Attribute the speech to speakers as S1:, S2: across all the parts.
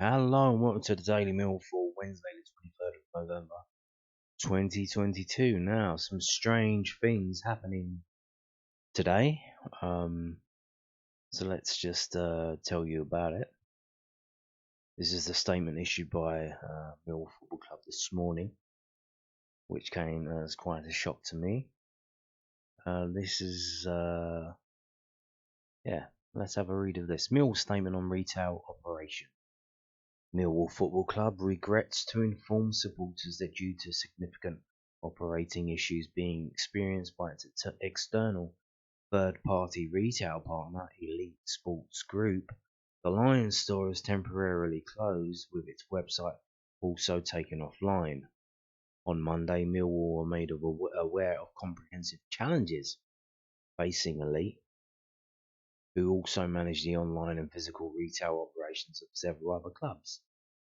S1: Hello and welcome to the Daily Mill for Wednesday the 23rd of November 2022. Now, some strange things happening today. So let's just tell you about it. This is the statement issued by Millwall Football Club this morning, which came as quite a shock to me. This is, let's have a read of this. Millwall statement on retail operation. Millwall Football Club regrets to inform supporters that due to significant operating issues being experienced by its external third-party retail partner, Elite Sports Group, the LIONSTORE is temporarily closed, with its website also taken offline. On Monday, Millwall were made aware of comprehensive challenges facing Elite, who also manage the online and physical retail operations of several other clubs,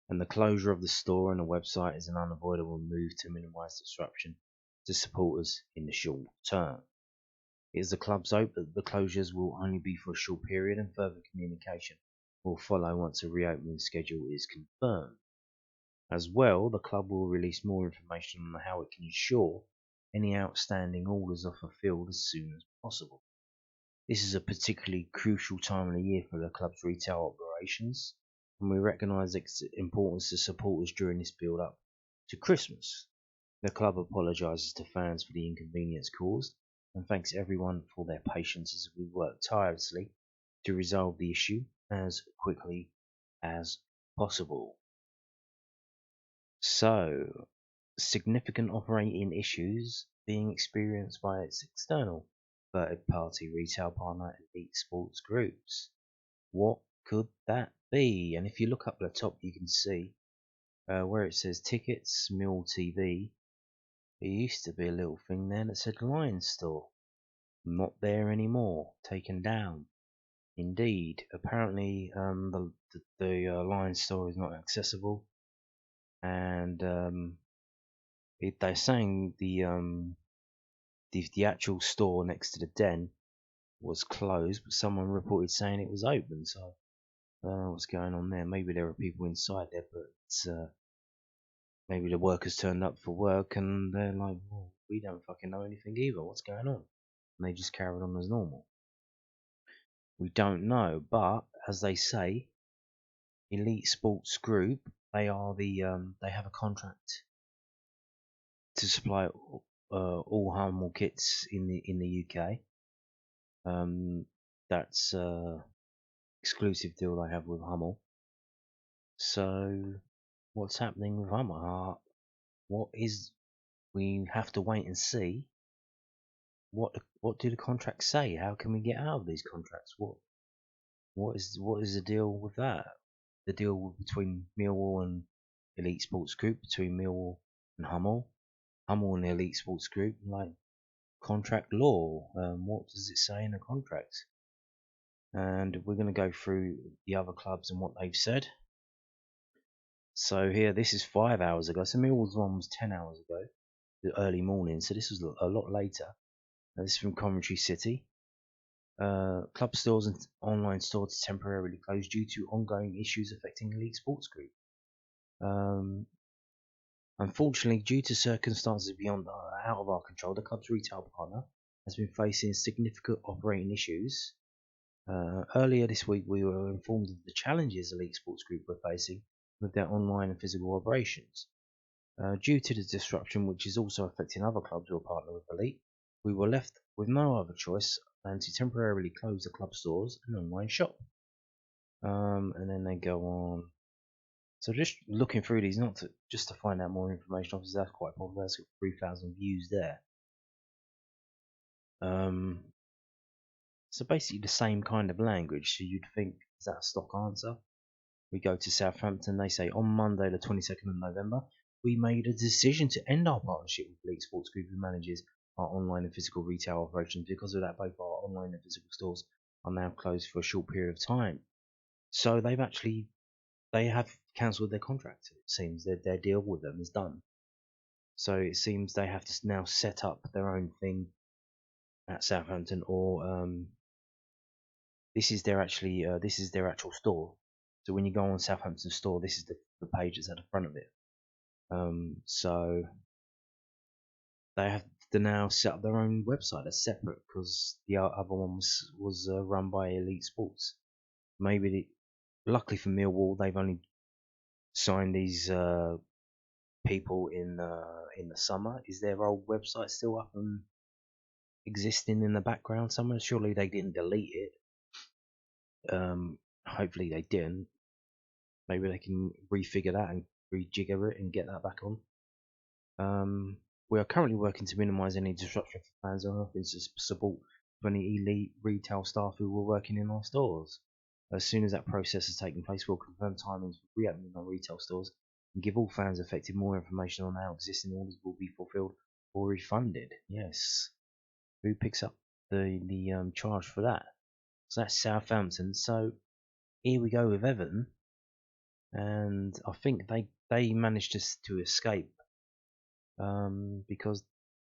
S1: and the closure of the store and the website is an unavoidable move to minimise disruption to supporters in the short term. It is the club's hope that the closures will only be for a short period and further communication will follow once a reopening schedule is confirmed. As well, the club will release more information on how it can ensure any outstanding orders are fulfilled as soon as possible. This is a particularly crucial time of the year for the club's retail operations, and we recognise its importance to supporters during this build-up to Christmas. The club apologises to fans for the inconvenience caused and thanks everyone for their patience as we work tirelessly to resolve the issue as quickly as possible. So, significant operating issues being experienced by its external third-party retail partner, Elite Sports Groups. What could that be? And if you look up at the top, you can see where it says tickets, Mill TV. There used to be a little thing there that said LIONSTORE. Not there anymore. Taken down. Indeed. Apparently, the LIONSTORE is not accessible, and they're saying the actual store next to the den was closed, but someone reported saying it was open. So I don't know what's going on there. Maybe there are people inside there, but maybe the workers turned up for work and they're like, well, we don't fucking know anything either. What's going on? And they just carried on as normal. We don't know, but as they say, Elite Sports Group, they are they have a contract to supply all Hummel kits in the UK. That's exclusive deal they have with Hummel. So what's happening with Hummel? We have to wait and see. What do the contracts say? How can we get out of these contracts? What is the deal with that? The deal between Millwall and Elite Sports Group, between Millwall and Hummel and the Elite Sports Group, like contract law. What does it say in the contract? And we're going to go through the other clubs and what they've said. So here, this is 5 hours ago. So Millwall's one was 10 hours ago, the early morning. So this was a lot later. Now, this is from Coventry City. Club stores and online stores temporarily closed due to ongoing issues affecting Elite Sports Group. Unfortunately, due to circumstances out of our control, the club's retail partner has been facing significant operating issues. Earlier this week, we were informed of the challenges Elite Sports Group were facing with their online and physical operations. Due to the disruption, which is also affecting other clubs who are partnered with Elite, we were left with no other choice than to temporarily close the club stores and online shop. And then they go on. So just looking through these, just to find out more information. Obviously, that's quite popular. That's got 3,000 views there. So basically the same kind of language. So you'd think, is that a stock answer? We go to Southampton. They say, on Monday the 22nd of November, we made a decision to end our partnership with Elite Sports Group, who manages our online and physical retail operations. Because of that, both our online and physical stores are now closed for a short period of time. So they have cancelled their contract. It seems that their deal with them is done. So it seems they have to now set up their own thing at Southampton, or this is their actual store. So when you go on Southampton store, this is the page that's at the front of it. So they have to now set up their own website that's separate because the other one was run by Elite Sports. Luckily for Millwall, they've only signed these people in the summer. Is their old website still up and existing in the background somewhere? Surely they didn't delete it. Hopefully they didn't. Maybe they can refigure that and rejigger it and get that back on. We are currently working to minimise any disruption for fans and offering support for any elite retail staff who were working in our stores. As soon as that process has taken place, we'll confirm timings for reopening our retail stores and give all fans affected more information on how existing orders will be fulfilled or refunded. Yes. Who picks up the charge for that? So that's Southampton. So here we go with Everton, and I think they managed to escape because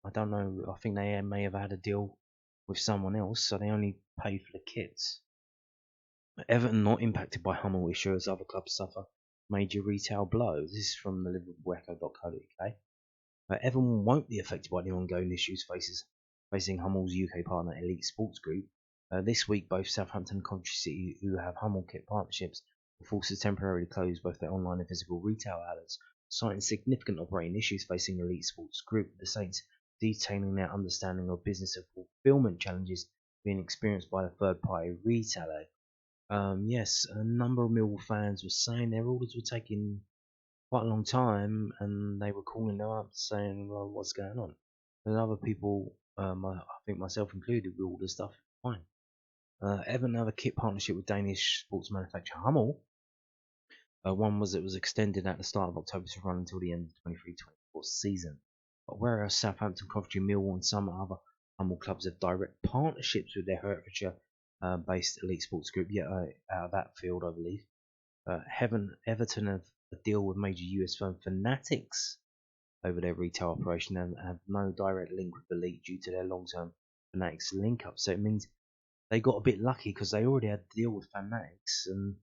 S1: I don't know. I think they may have had a deal with someone else, so they only paid for the kits. Everton not impacted by Hummel issue as other clubs suffer major retail blows. This is from the liverpool.echo.uk. Everton won't be affected by the ongoing issues facing Hummel's UK partner Elite Sports Group. This week, both Southampton and Coventry City, who have Hummel kit partnerships, were forced to temporarily close both their online and physical retail outlets, citing significant operating issues facing Elite Sports Group. The Saints detailing their understanding of business and fulfillment challenges being experienced by the third-party retailer. Yes, a number of Millwall fans were saying their orders were taking quite a long time, and they were calling them up saying, "Well, what's going on?" And other people, I think myself included, we ordered stuff fine. Everton have a kit partnership with Danish sports manufacturer Hummel. One was it was extended at the start of October to run until the end of the 23-24 season. But whereas Southampton, Coventry, Millwall, and some other Hummel clubs have direct partnerships with their Hertfordshire-based Elite Sports Group, yet out of that field, I believe. Everton have a deal with major US firm Fanatics over their retail operation and have no direct link with Elite due to their long-term Fanatics link-up. So it means they got a bit lucky because they already had a deal with Fanatics and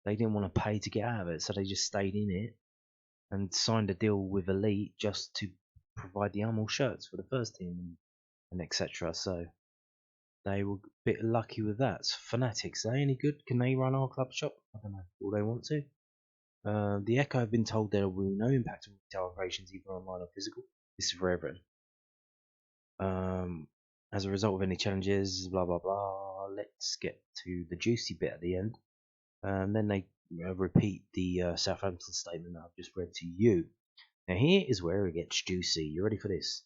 S1: they didn't want to pay to get out of it, so they just stayed in it and signed a deal with Elite just to provide the Hummel shirts for the first team and etc. So they were a bit lucky with that. Fanatics, are they any good? Can they run our club shop? I don't know. Will they want to? The Echo have been told there will be no impact on retail operations either online or physical. This is for Everton. As a result of any challenges, blah blah blah. Let's get to the juicy bit at the end. Then they repeat the Southampton statement that I've just read to you. Now here is where it gets juicy. You ready for this?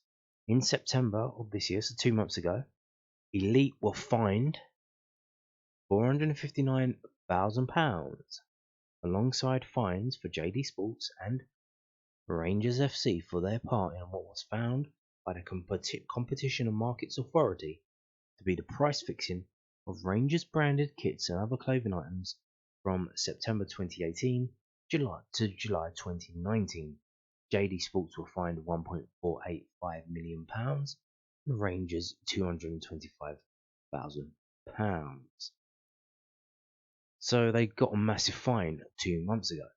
S1: In September of this year, so 2 months ago, Elite were fined £459,000 alongside fines for JD Sports and Rangers FC for their part in what was found by the Competition and Markets Authority to be the price fixing of Rangers branded kits and other clothing items from September 2018 to July 2019. JD Sports were fined £1.485 million and Rangers £225,000. So they got a massive fine 2 months ago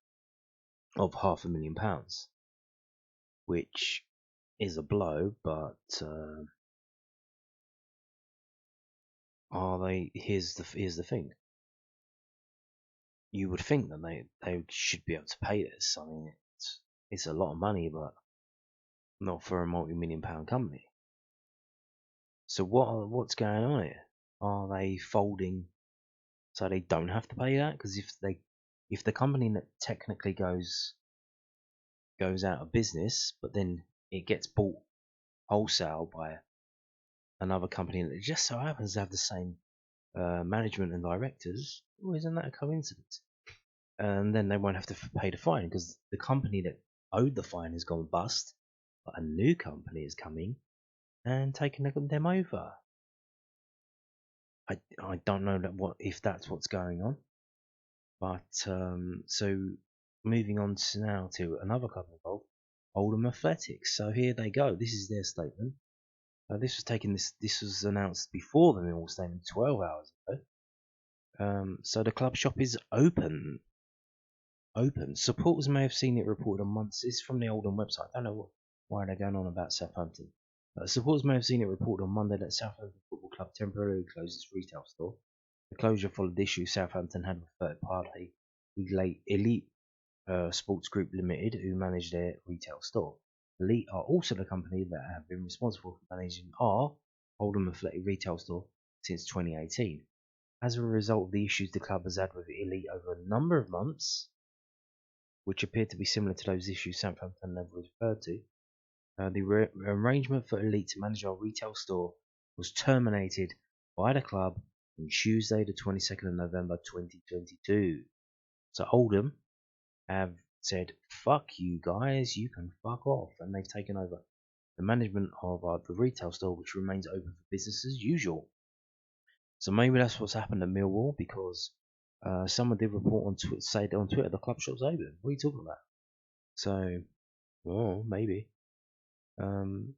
S1: of £500,000, which is a blow, but are they? Here's the thing. You would think that they should be able to pay this. I mean, it's a lot of money, but not for a multi-million-pound company. So what's going on here? Are they folding so they don't have to pay that? Because if the company that technically goes out of business, but then it gets bought wholesale by another company that just so happens to have the same management and directors, well, isn't that a coincidence? And then they won't have to pay the fine because the company that owed the fine has gone bust, but a new company is coming and taking them over. I don't know if that's what's going on, but so moving on now to another club involved, Oldham Athletic. So here they go. This is their statement. This was announced before the Millwall statement 12 hours ago. So the club shop is open. open. Supporters may have seen it reported on months. This is from the Oldham website. I don't know why they're going on about Southampton. Supporters may have seen it reported on Monday that Southampton Football Club temporarily closed its retail store. The closure followed issues Southampton had with third-party Elite Sports Group Limited, who manage their retail store. Elite are also the company that have been responsible for managing our Oldham Athletic retail store since 2018. As a result of the issues the club has had with Elite over a number of months, which appeared to be similar to those issues Southampton never referred to, the arrangement for Elite to manage our retail store was terminated by the club on Tuesday, the 22nd of November 2022. So Oldham have said, fuck you guys, you can fuck off, and they've taken over the management of the retail store, which remains open for business as usual. So maybe that's what's happened at Millwall, because someone did report on Twitter, say on Twitter, the club shop's open. What are you talking about? So, well, maybe. The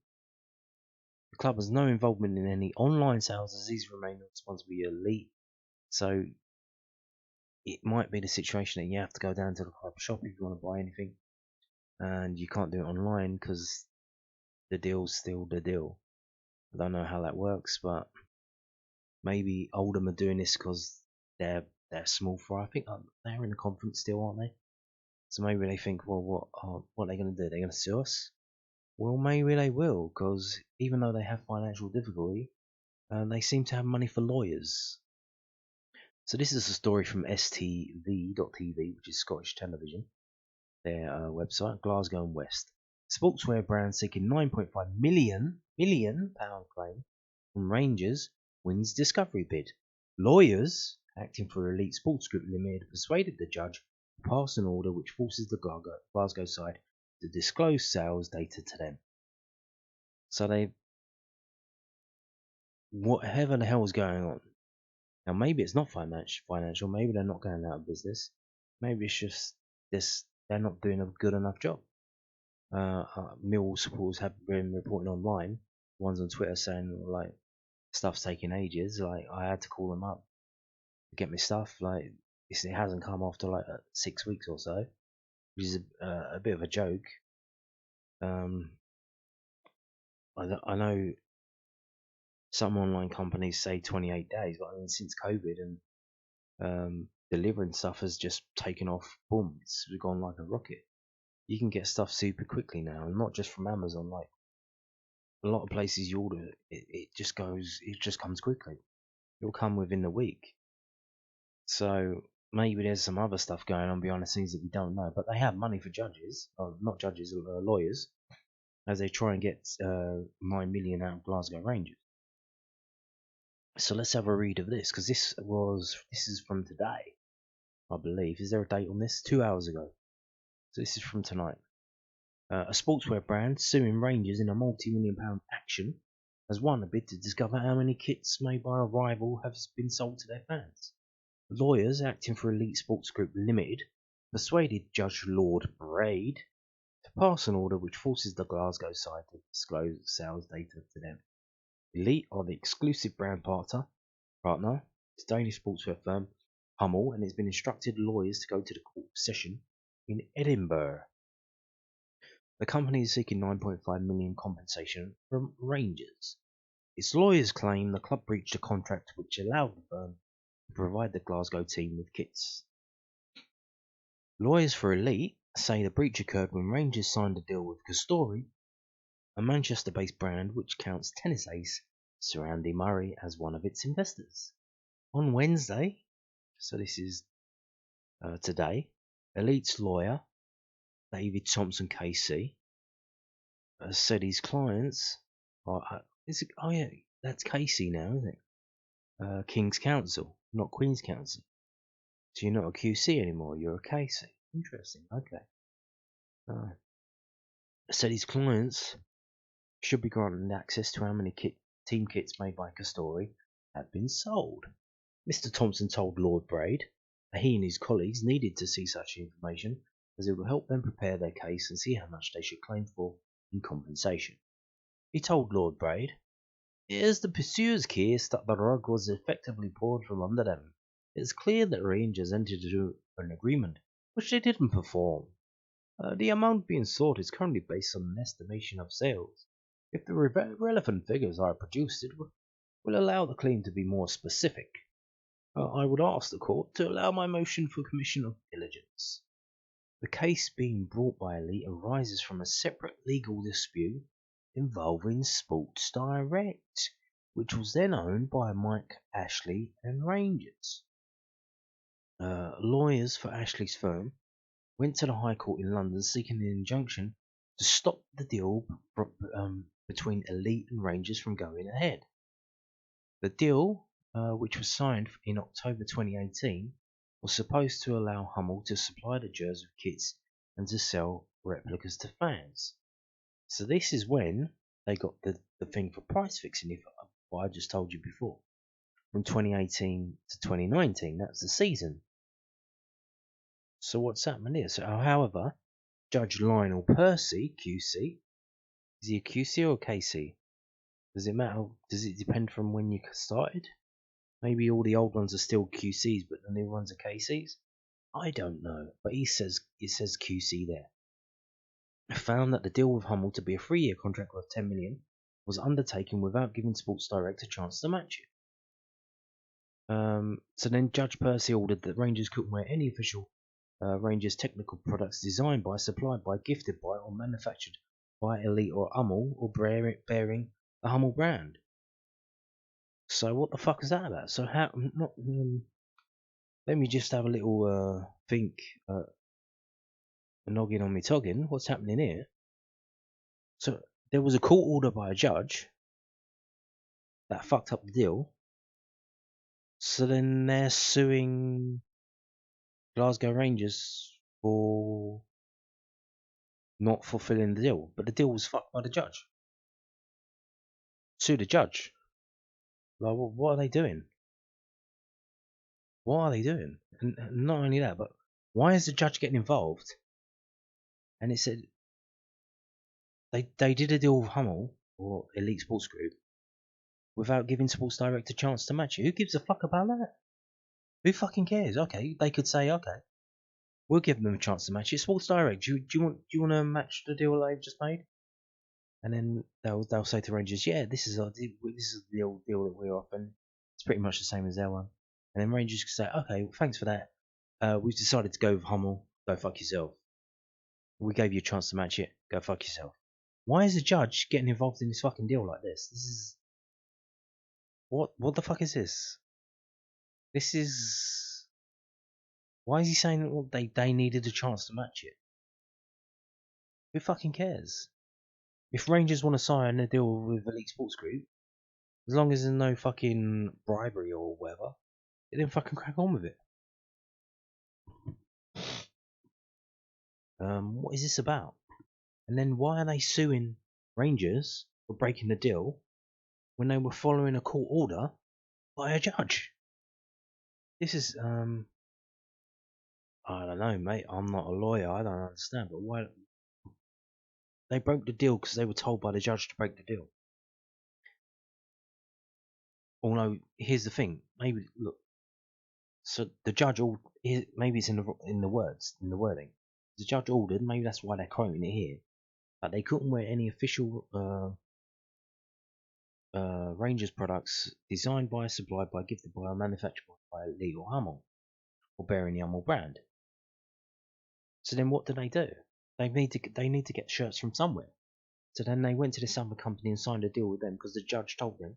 S1: club has no involvement in any online sales, as these remain the responsibility of Elite. So it might be the situation that you have to go down to the club shop if you want to buy anything, and you can't do it online because the deal's still the deal. I don't know how that works, but maybe Oldham are doing this because they're small fry. I think they're in the conference still, aren't they? So maybe they think, well, what are they going to do? They're going to sue us? Well, maybe they will, because even though they have financial difficulty, they seem to have money for lawyers. So this is a story from stv.tv, which is Scottish television, their website, Glasgow and West. Sportswear brand seeking £9.5 million claim from Rangers wins discovery bid. Lawyers acting for Elite Sports Group Limited persuaded the judge to pass an order which forces the Glasgow side to disclose sales data to them. So whatever the hell is going on. Now maybe it's not financial, maybe they're not going out of business. Maybe it's just they're not doing a good enough job. Millwall supporters have been reporting online, ones on Twitter saying like stuff's taking ages. Like I had to call them up to get my stuff. Like it hasn't come after like 6 weeks or so, which is a bit of a joke. I know some online companies say 28 days, but I mean since COVID and delivering stuff has just taken off. Boom, it's gone like a rocket. You can get stuff super quickly now, and not just from Amazon. Like a lot of places you order it just comes quickly. It'll come within the week. So maybe there's some other stuff going on behind the scenes that we don't know. But they have money for judges, or not judges, lawyers, as they try and get $9 million out of Glasgow Rangers. So let's have a read of this, because this is from today, I believe. Is there a date on this? 2 hours ago. So this is from tonight. A sportswear brand suing Rangers in a multi-million-pound action has won a bid to discover how many kits made by a rival have been sold to their fans. Lawyers acting for Elite Sports Group Limited persuaded Judge Lord Braid to pass an order which forces the Glasgow side to disclose sales data to them. Elite are the exclusive brand partner, its Danish sportswear firm Hummel, and it's been instructed lawyers to go to the court session in Edinburgh. The company is seeking £9.5 million compensation from Rangers. Its lawyers claim the club breached a contract which allowed the firm to provide the Glasgow team with kits. Lawyers for Elite say the breach occurred when Rangers signed a deal with Costori, a Manchester-based brand which counts tennis ace Sir Andy Murray as one of its investors. On Wednesday, so this is today, Elite's lawyer, David Thompson KC, said his clients are... that's Casey now, isn't it? King's Counsel, not Queen's Counsel. So you're not a QC anymore, you're a KC. Interesting, okay. Said his clients should be granted access to how many team kits made by Costori have been sold. Mr. Thompson told Lord Braid that he and his colleagues needed to see such information as it will help them prepare their case and see how much they should claim for in compensation. He told Lord Braid, "As the pursuers case that the rug was effectively pulled from under them, it is clear that Rangers entered into an agreement which they didn't perform. The amount being sought is currently based on an estimation of sales. If the relevant figures are produced, it will allow the claim to be more specific. I would ask the court to allow my motion for commission of diligence. The case being brought by Elite arises from a separate legal dispute involving Sports Direct, which was then owned by Mike Ashley and Rangers. Lawyers for Ashley's firm went to the High Court in London seeking an injunction to stop the deal between Elite and Rangers from going ahead. The deal, which was signed in October 2018, was supposed to allow Hummel to supply the Jersey kits and to sell replicas to fans. So this is when they got the thing for price fixing, if what I just told you before. From 2018 to 2019, that's the season. So what's happening here? So, however, Judge Lionel Percy, QC, is he a QC or a KC? Does it matter? Does it depend from when you started? Maybe all the old ones are still QCs, but the new ones are KCs? I don't know, but it says QC there. I found that the deal with Hummel to be a 3-year contract worth 10 million was undertaken without giving Sports Direct a chance to match it. So then Judge Percy ordered that Rangers couldn't wear any official Rangers technical products designed by, supplied by, gifted by, or manufactured by Elite or Hummel or bearing the Hummel brand. So what the fuck is that about? So how not? Let me just have a little think. A noggin on me toggin. What's happening here? So there was a court order by a judge that fucked up the deal. So then they're suing Glasgow Rangers for not fulfilling the deal, but the deal was fucked by the judge. Sue the judge. Like, what are they doing? What are they doing? And not only that, but why is the judge getting involved? And it said they did a deal with Hummel or Elite Sports Group without giving Sports Direct a chance to match it. Who gives a fuck about that? Who fucking cares? Okay, they could say, okay, we'll give them a chance to match it. Sports Direct, do you want to match the deal they've just made? And then they'll say to Rangers, yeah, this is the deal that we're offering. It's pretty much the same as their one. And then Rangers could say, okay, well, thanks for that. We've decided to go with Hummel. Go fuck yourself. We gave you a chance to match it. Go fuck yourself. Why is the judge getting involved in this fucking deal like this? This is what the fuck is this? This is why is he saying that they needed a chance to match it? Who fucking cares? If Rangers want to sign a deal with Elite Sports Group, as long as there's no fucking bribery or whatever, they didn't fucking crack on with it. What is this about? And then why are they suing Rangers for breaking the deal when they were following a court order by a judge? This is I don't know, mate. I'm not a lawyer. I don't understand. But why they broke the deal because they were told by the judge to break the deal? Although here's the thing, maybe look. So the judge, maybe it's in the wording. The judge ordered. Maybe that's why they're quoting it here. That they couldn't wear any official Rangers products designed by, supplied by, gifted by, or manufactured by Elite or Hummel, or bearing the Hummel brand. So then what do? They need to get shirts from somewhere. So then they went to this other company and signed a deal with them because the judge told them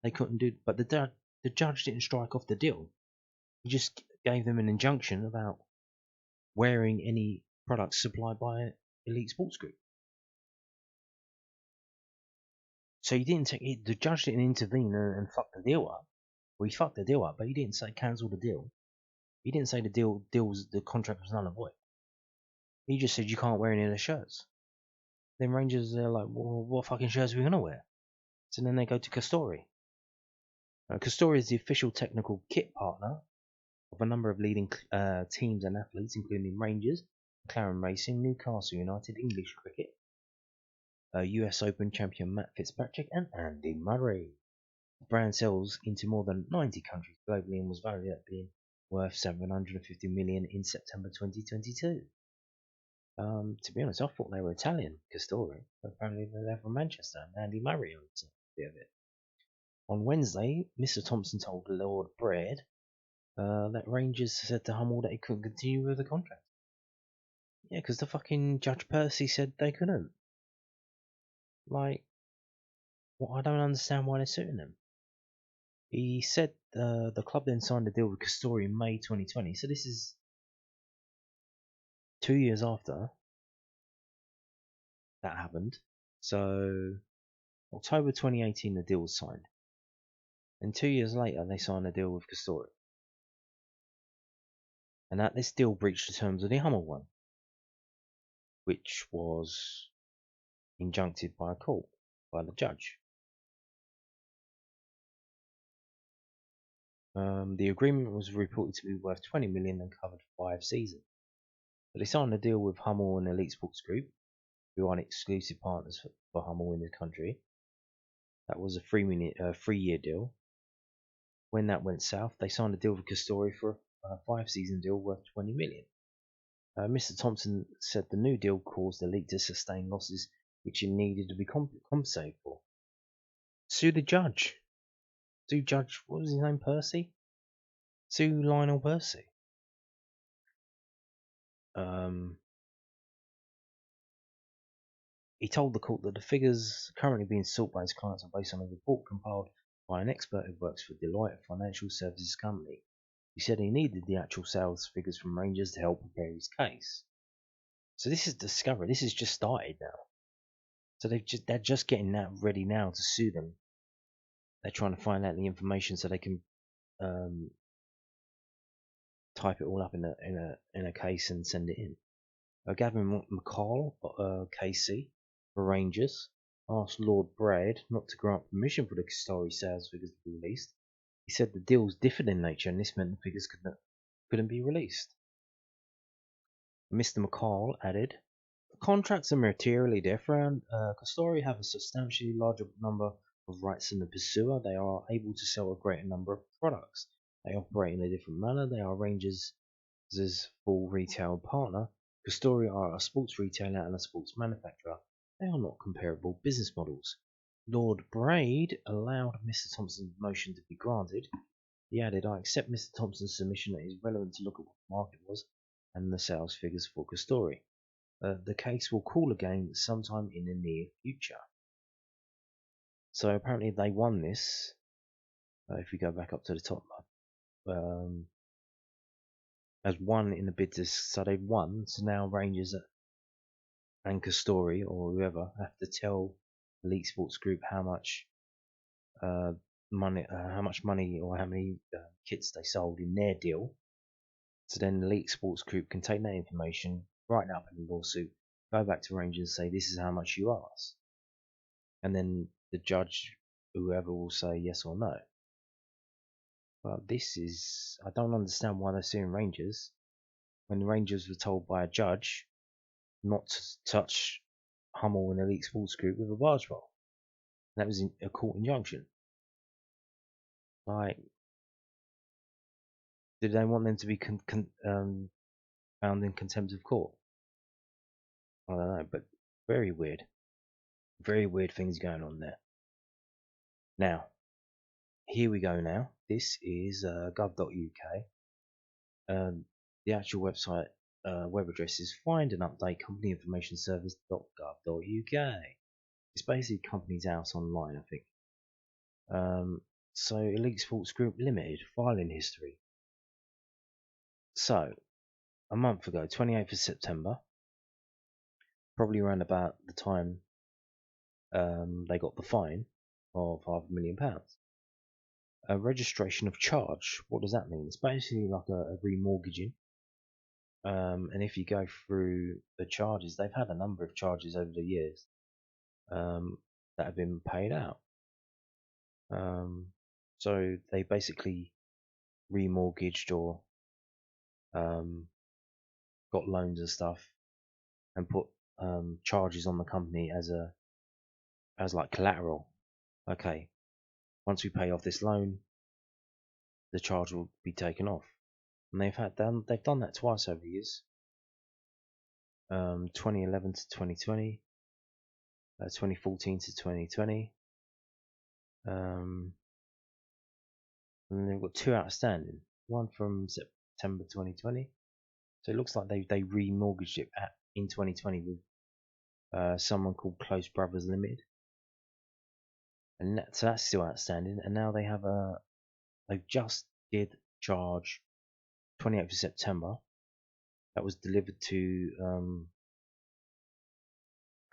S1: they couldn't do. But the judge didn't strike off the deal. He just gave them an injunction about wearing any products supplied by Elite Sports Group. So he didn't the judge didn't intervene and fuck the deal up. Well, he fucked the deal up, but he didn't say cancel the deal. He didn't say the contract was null and void. He just said you can't wear any of the shirts. Then Rangers are like, well, what fucking shirts are we gonna wear? So then they go to Castore. Castore is the official technical kit partner of a number of leading teams and athletes, including Rangers, McLaren Racing, Newcastle United, English Cricket, US Open champion Matt Fitzpatrick, and Andy Murray. The brand sells into more than 90 countries globally and was valued at being worth 750 million in September 2022. To be honest, I thought they were Italian, Castori, but apparently they're from Manchester, and Andy Murray owns a bit of it. On Wednesday, Mr. Thompson told Lord Bread that Rangers said to Hummel that he couldn't continue with the contract. Yeah, because the fucking Judge Percy said they couldn't. Like, well, I don't understand why they're suing them. He said the club then signed a deal with Castori in May 2020, so this is 2 years after that happened. So, October 2018, the deal was signed. And 2 years later, they signed a deal with Castori. And that this deal breached the terms of the Hummel one, which was injuncted by a court, by the judge. The agreement was reported to be worth 20 million and covered 5 seasons. But they signed a deal with Hummel and Elite Sports Group, who are exclusive partners for Hummel in the country. That was a 3-year deal. When that went south, they signed a deal with Castori for a 5-season deal worth 20 million. Mr. Thompson said the new deal caused Elite to sustain losses which it needed to be compensated for. Sue the judge. Sue Judge, what was his name, Percy? Sue Lionel Percy. He told the court that the figures currently being sought by his clients are based on a report compiled by an expert who works for Deloitte, a financial services company. He said he needed the actual sales figures from Rangers to help prepare his case. So this is discovery. This has just started now. So they're just getting that ready now to sue them. They're trying to find out the information so they can type it all up in a case and send it in. Gavin McCall, KC, for Rangers, asked Lord Bread not to grant permission for the Castori sales figures to be released. He said the deals differed in nature and this meant the figures couldn't be released. Mr. McCall added, the contracts are materially different. Castori have a substantially larger number of rights than the pursuer. They are able to sell a greater number of products. They operate in a different manner. They are Rangers' full retail partner. Castori are a sports retailer and a sports manufacturer. They are not comparable business models. Lord Braid allowed Mr. Thompson's motion to be granted. He added, I accept Mr. Thompson's submission that it is relevant to look at what the market was and the sales figures for Castori. The case will call again sometime in the near future. So apparently they won this. If we go back up to the top, as one in the bid to, so they've won. So now Rangers and Castori or whoever have to tell Elite Sports Group how much money or how many kits they sold in their deal. So then the Elite Sports Group can take that information, write it up in a lawsuit, go back to Rangers and say this is how much you asked, and then the judge, whoever, will say yes or no. But this is, I don't understand why they're suing Rangers when the Rangers were told by a judge not to touch Hummel and Elite Sports Group with a barge pole. That was a court injunction. Like, did they want them to be found in contempt of court? I don't know, but very weird. Very weird things going on there. Now, here we go now. This is gov.uk. The actual website web address is find and update company information service.gov.uk. It's basically company's house online, I think. So Elite Sports Group Limited filing history. So a month ago, 28th of September, probably around about the time they got the fine of £500,000. A registration of charge. What does that mean? It's basically like a remortgaging. And if you go through the charges, they've had a number of charges over the years that have been paid out. So they basically remortgaged or got loans and stuff and put charges on the company as like collateral. Okay, once we pay off this loan, the charge will be taken off. and they've done that twice over the years. 2011 to 2020, 2014 to 2020, and then they've got two outstanding. One from September 2020. So it looks like they remortgaged it in 2020 with someone called Close Brothers Limited, and so that's still outstanding. And now they've just did charge 28th of September. That was delivered to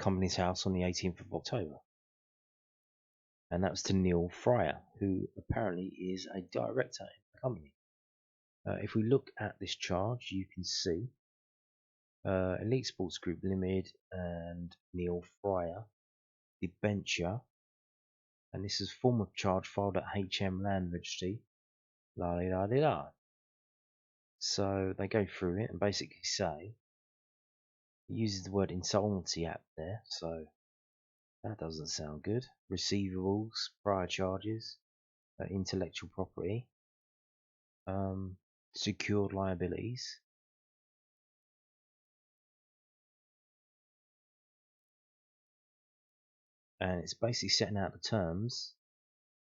S1: company's house on the 18th of October, and that was to Neil Fryer, who apparently is a director in the company. If we look at this charge, you can see Elite Sports Group Limited and Neil Fryer, debenture, and this is form of charge filed at HM Land Registry, la la la la. So they go through it and basically say, it uses the word insolvency act there, so that doesn't sound good. Receivables, prior charges, intellectual property, secured liabilities, and it's basically setting out the terms.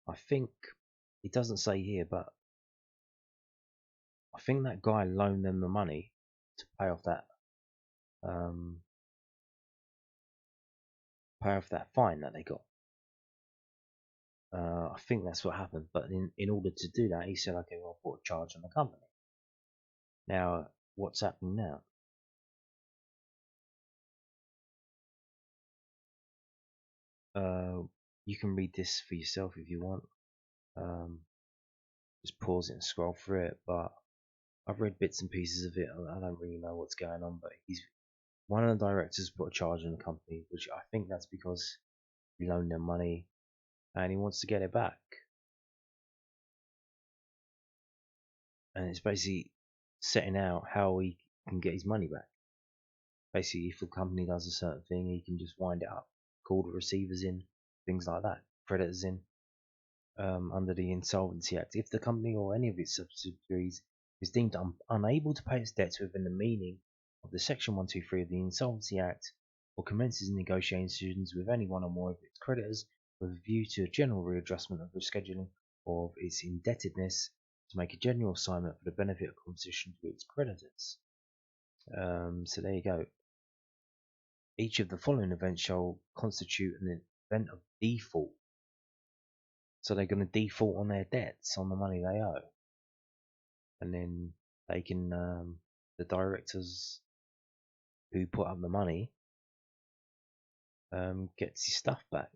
S1: I think it doesn't say here, but I think that guy loaned them the money to pay off that fine that they got. I think that's what happened. But in order to do that, he said, "Okay, well, I'll put a charge on the company." Now, what's happening now? You can read this for yourself if you want. Just pause it and scroll through it. But I've read bits and pieces of it. I don't really know what's going on. But one of the directors put a charge on the company, which I think that's because he loaned them money and he wants to get it back. And it's basically setting out how he can get his money back. Basically, if the company does a certain thing, he can just wind it up, call the receivers in, things like that, creditors in, under the Insolvency Act. If the company or any of its subsidiaries is deemed unable to pay its debts within the meaning of the Section 123 of the Insolvency Act, or commences negotiations with any one or more of its creditors with a view to a general readjustment of the scheduling of its indebtedness, to make a general assignment for the benefit of compensation to its creditors. So there you go. Each of the following events shall constitute an event of default. So they're going to default on their debts, on the money they owe. And then they can, the directors who put up the money, gets his stuff back.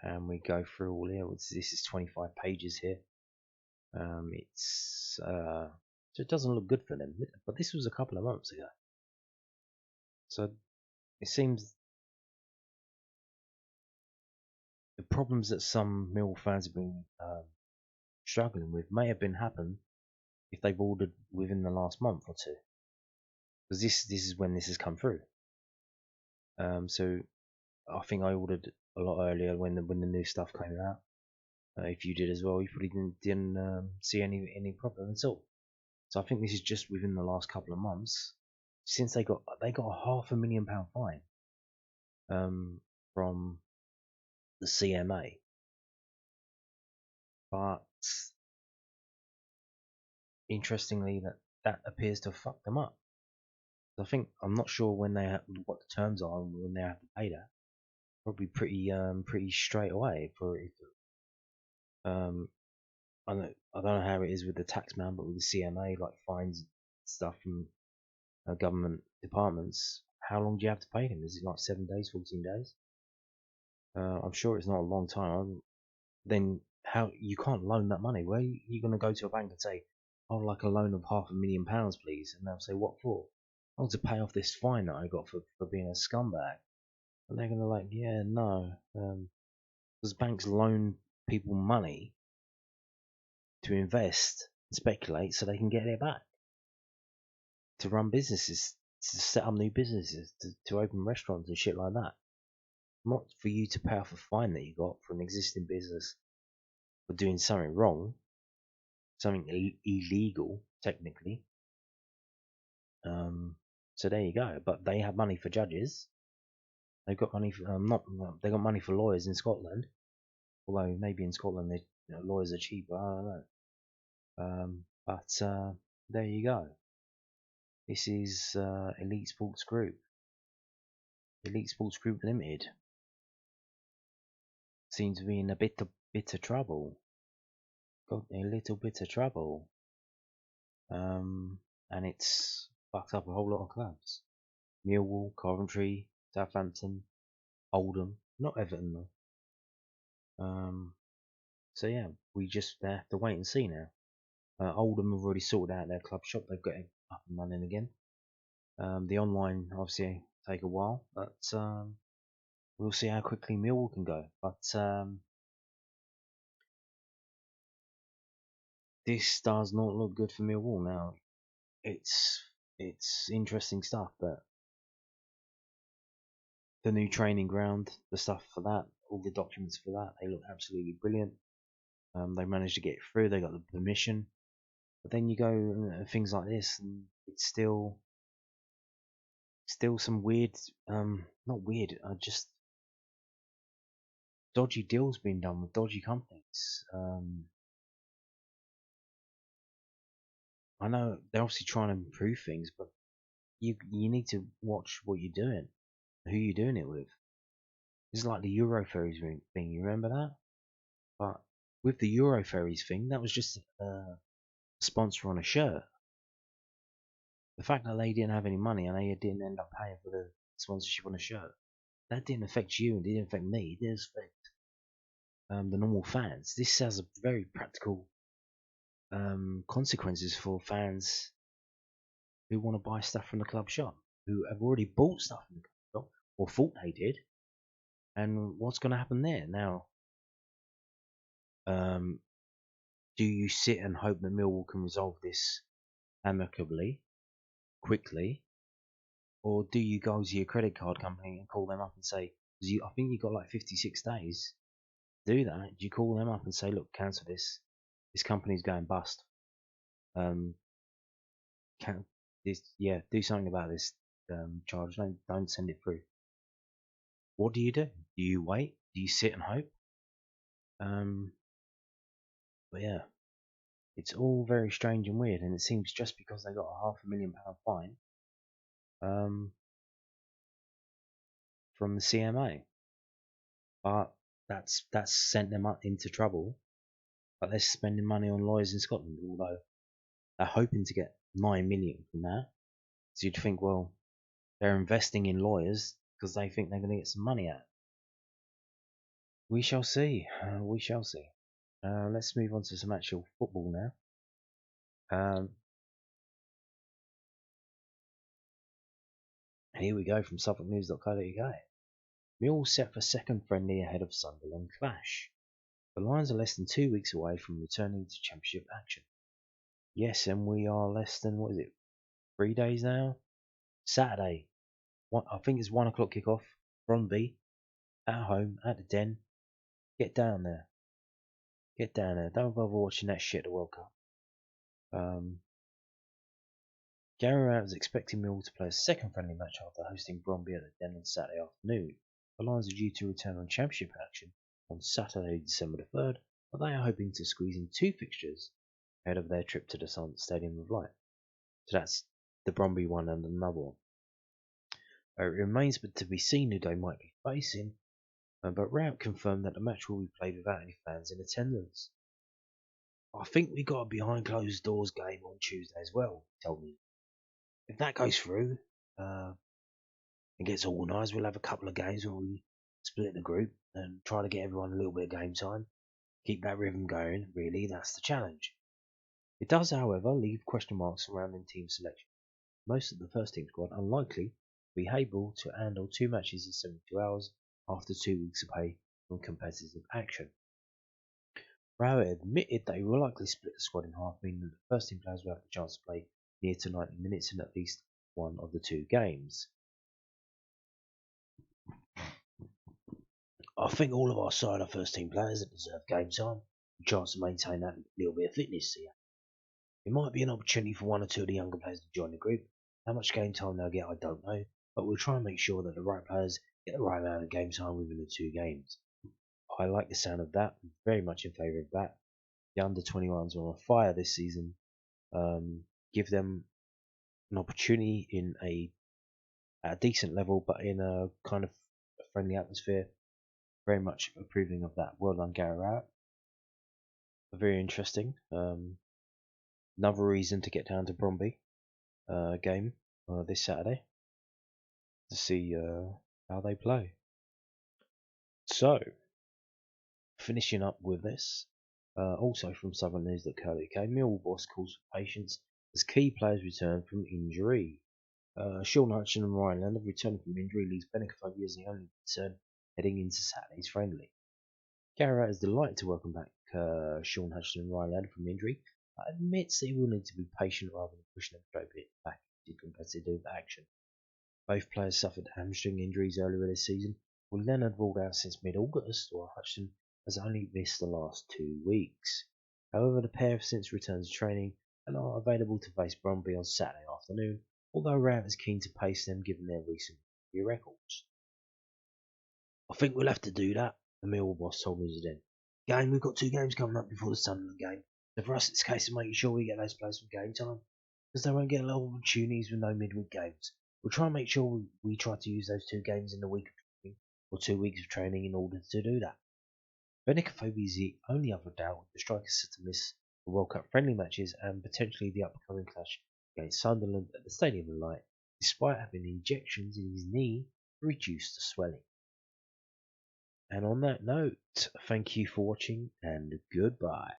S1: And we go through all here. This is 25 pages here. So it doesn't look good for them. But this was a couple of months ago. So it seems the problems that some Millwall fans have been struggling with may have been happened if they've ordered within the last month or two, because this is when this has come through. So I think I ordered a lot earlier when the new stuff came out. If you did as well, you probably didn't see any problem at all. So I think this is just within the last couple of months, since they got a £500,000 fine from the CMA. But interestingly, that appears to have fucked them up. I'm not sure what the terms are when they have to pay that. Probably pretty straight away for it. I don't know how it is with the tax man, but with the CMA, like fines and stuff from government departments, how long do you have to pay them? Is it like 7 days, 14 days? I'm sure it's not a long time. Then how you can't loan that money? Where are you going to go to a bank and say, "I'd like a loan of £500,000, please"? And they'll say, "What for?" "Oh, to pay off this fine that I got for being a scumbag." And they're gonna like, "Yeah, no," because banks loan people money to invest and speculate so they can get it back, to run businesses, to set up new businesses, to open restaurants and shit like that. Not for you to pay off a fine that you got for an existing business for doing something wrong. something illegal technically. So there you go. But they have money for judges. They've got money for they got money for lawyers in Scotland. Although maybe in Scotland lawyers are cheaper. I don't know. But there you go. This is Elite Sports Group. Elite Sports Group Limited seems to be in a bit of trouble. Got a little bit of trouble. And it's fucked up a whole lot of clubs. Millwall, Coventry, Southampton, Oldham, not Everton though. So yeah, we just have to wait and see now. Oldham have already sorted out their club shop. They've got it up and running again. The online obviously take a while, but we'll see how quickly Millwall can go. But this does not look good for Millwall now. It's interesting stuff, but the new training ground, the stuff for that, all the documents for that, they look absolutely brilliant. They managed to get through. They got the permission, but then you go and things like this, and it's still some weird, not weird, just dodgy deals being done with dodgy companies. I know they're obviously trying to improve things, but you need to watch what you're doing, who you're doing it with. It's like the Euro ferries thing. You remember that? But with the Euro ferries thing, that was just a sponsor on a shirt. The fact that they didn't have any money and they didn't end up paying for the sponsorship on a shirt, that didn't affect you and didn't affect me. It didn't affect the normal fans. This has a very practical consequences for fans who want to buy stuff from the club shop, who have already bought stuff from the club shop, or thought they did. And what's going to happen there? Now, do you sit and hope that Millwall can resolve this amicably, quickly, or do you go to your credit card company and call them up and say, I think you've got like 56 days to do that. Do you call them up and say, look, cancel this? This company's going bust. Do something about this charge. Don't send it through. What do? Do you wait? Do you sit and hope? But yeah, it's all very strange and weird, and it seems just because they got a £500,000 fine from the CMA, but that's sent them up into trouble. But they're spending money on lawyers in Scotland, although they're hoping to get 9 million from that. So you'd think, well, they're investing in lawyers because they think they're going to get some money out. We shall see. We shall see. Let's move on to some actual football now. Here we go from SuffolkNews.co.uk. Millwall set for second friendly ahead of Sunderland clash. The Lions are less than 2 weeks away from returning to Championship action. Yes, and we are less than 3 days now. Saturday, I think it's 1 o'clock kickoff. Bromby, at home at the Den. Get down there. Don't bother watching that shit at the World Cup. Gary Rowett is expecting Millwall to play a second friendly match after hosting Bromby at the Den on Saturday afternoon. The Lions are due to return on Championship action on Saturday, December the 3rd, but they are hoping to squeeze in 2 fixtures ahead of their trip to the Stadium of Light. So that's the Bromby one and another one. It remains to be seen who they might be facing, but Rowett confirmed that the match will be played without any fans in attendance. I think we got a behind closed doors game on Tuesday as well, he told me. If that goes through and gets organised, we'll have a couple of games where we split the group and try to get everyone a little bit of game time. Keep that rhythm going, really, that's the challenge. It does, however, leave question marks surrounding team selection. Most of the first team squad unlikely to be able to handle 2 matches in 72 hours after 2 weeks of pay from competitive action. Rowett admitted they will likely split the squad in half, meaning that the first team players will have the chance to play near to 90 minutes in at least one of the 2 games. I think all of our side are first team players that deserve game time, a chance to maintain that little bit of fitness here. It might be an opportunity for one or two of the younger players to join the group. How much game time they'll get, I don't know, but we'll try and make sure that the right players get the right amount of game time within the 2 games. I like the sound of that. I'm very much in favour of that. The under-21s are on fire this season. Give them an opportunity at a decent level, but in a kind of friendly atmosphere. Very much approving of that. Well done, Gary Rowett. Very interesting. Another reason to get down to Bromby game this Saturday to see how they play. So, finishing up with this, also from southernnews.co.uk, Millwall boss calls for patience as key players return from injury. Sean Hutchinson and Ryan Land have returned from injury, leaves Benicophobe as the only concern heading into Saturday's friendly. Garrett is delighted to welcome back Sean Hutchinson and Ryan Land from injury, but admits he will need to be patient rather than pushing them straight back into competitive action. Both players suffered hamstring injuries earlier this season, with Leonard ruled out since mid-August, while Hutchinson has only missed the last 2 weeks. However, the pair have since returned to training and are available to face Bromby on Saturday afternoon, although Rowett is keen to pace them given their recent injury records. I think we'll have to do that, the Millwall boss told me today. We've got 2 games coming up before the Sunderland game, so for us it's a case of making sure we get those players from game time, because they won't get a lot of opportunities with no midweek games. We'll try and make sure we try to use those 2 games in the week of training, or 2 weeks of training in order to do that. Benicophobe is the only other doubt, with the striker set to miss the World Cup friendly matches and potentially the upcoming clash against Sunderland at the Stadium of Light, despite having injections in his knee to reduce the swelling. And on that note, thank you for watching and goodbye.